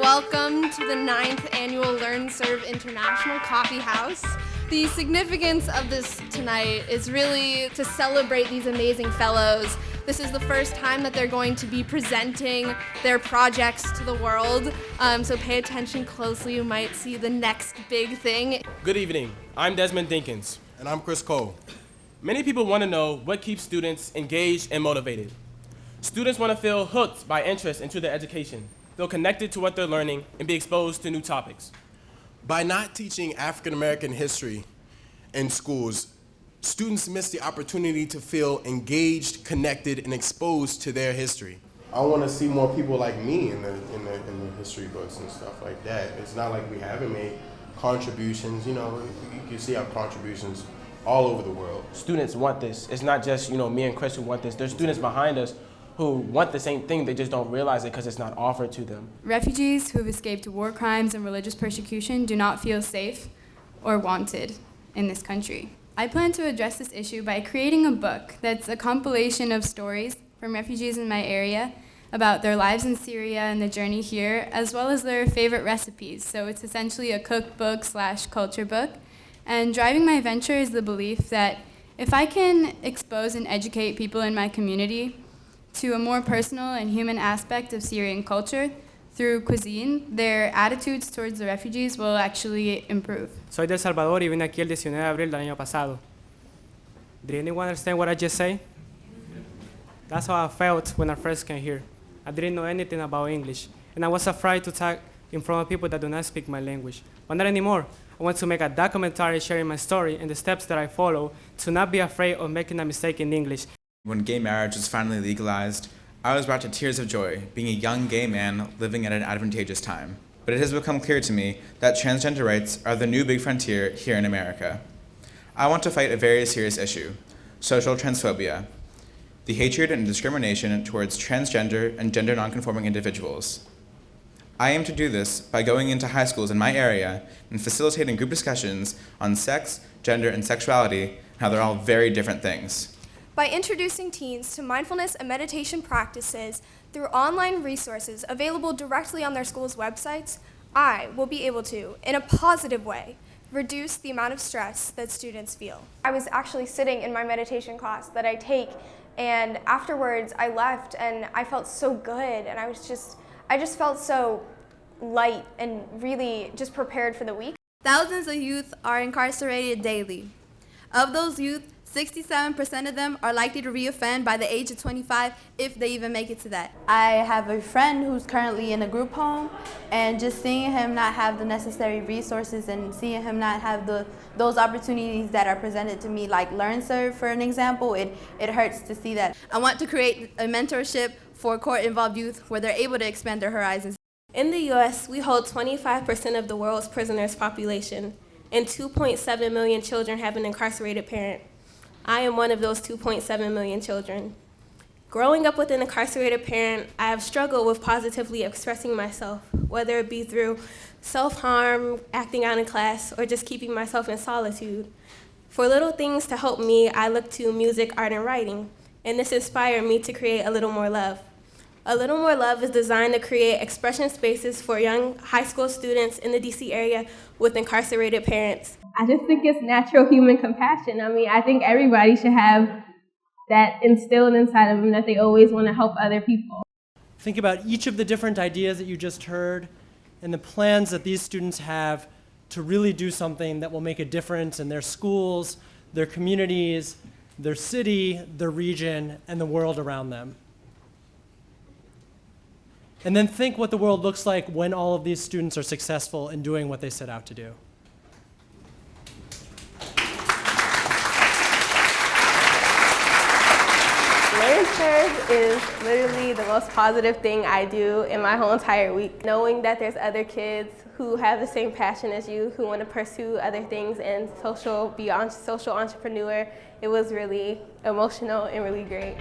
welcome to the 9th annual LearnServe International Coffee House. The significance of this tonight is really to celebrate these amazing fellows. This is the first time that they're going to be presenting their projects to the world, so pay attention closely. You might see the next big thing. Good evening. I'm Desmond Dinkins. And I'm Chris Cole. Many people want to know what keeps students engaged and motivated. Students want to feel hooked by interest into their education, feel connected to what they're learning, and be exposed to new topics. By not teaching African American history in schools, students miss the opportunity to feel engaged, connected, and exposed to their history. I want to see more people like me in the history books and stuff like that. It's not like we haven't made contributions. You can see our contributions all over the world. Students want this. It's not just me and Chris who want this. There's students behind us who want the same thing, they just don't realize it because it's not offered to them. Refugees who have escaped war crimes and religious persecution do not feel safe or wanted in this country. I plan to address this issue by creating a book that's a compilation of stories from refugees in my area about their lives in Syria and the journey here, as well as their favorite recipes. So it's essentially a cookbook/culture book. And driving my venture is the belief that if I can expose and educate people in my community to a more personal and human aspect of Syrian culture through cuisine, their attitudes towards the refugees will actually improve. Soy de El Salvador y vine aquí el 19 de abril del año pasado. Did anyone understand what I just said? That's how I felt when I first came here. I didn't know anything about English, and I was afraid to talk in front of people that do not speak my language. But not anymore. I want to make a documentary sharing my story and the steps that I follow to not be afraid of making a mistake in English. When gay marriage was finally legalized, I was brought to tears of joy, being a young gay man living at an advantageous time. But it has become clear to me that transgender rights are the new big frontier here in America. I want to fight a very serious issue, social transphobia, the hatred and discrimination towards transgender and gender nonconforming individuals. I aim to do this by going into high schools in my area and facilitating group discussions on sex, gender, and sexuality, and how they're all very different things. By introducing teens to mindfulness and meditation practices through online resources available directly on their schools' websites, I will be able to, in a positive way, reduce the amount of stress that students feel. I was actually sitting in my meditation class that I take, and afterwards I left and I felt so good, and I just felt so light and really just prepared for the week. Thousands of youth are incarcerated daily. Of those youth, 67% of them are likely to reoffend by the age of 25 if they even make it to that. I have a friend who's currently in a group home, and just seeing him not have the necessary resources and seeing him not have those opportunities that are presented to me, like LearnServe for an example, it hurts to see that. I want to create a mentorship for court-involved youth where they're able to expand their horizons. In the U.S., we hold 25% of the world's prisoners' population, and 2.7 million children have an incarcerated parent. I am one of those 2.7 million children. Growing up with an incarcerated parent, I have struggled with positively expressing myself, whether it be through self-harm, acting out in class, or just keeping myself in solitude. For little things to help me, I look to music, art, and writing, and this inspired me to create A Little More Love. A Little More Love is designed to create expression spaces for young high school students in the DC area with incarcerated parents. I just think it's natural human compassion. I think everybody should have that instilled inside of them, that they always want to help other people. Think about each of the different ideas that you just heard and the plans that these students have to really do something that will make a difference in their schools, their communities, their city, their region, and the world around them. And then think what the world looks like when all of these students are successful in doing what they set out to do. LearnServe is literally the most positive thing I do in my whole entire week. Knowing that there's other kids who have the same passion as you, who want to pursue other things and be a social entrepreneur, it was really emotional and really great.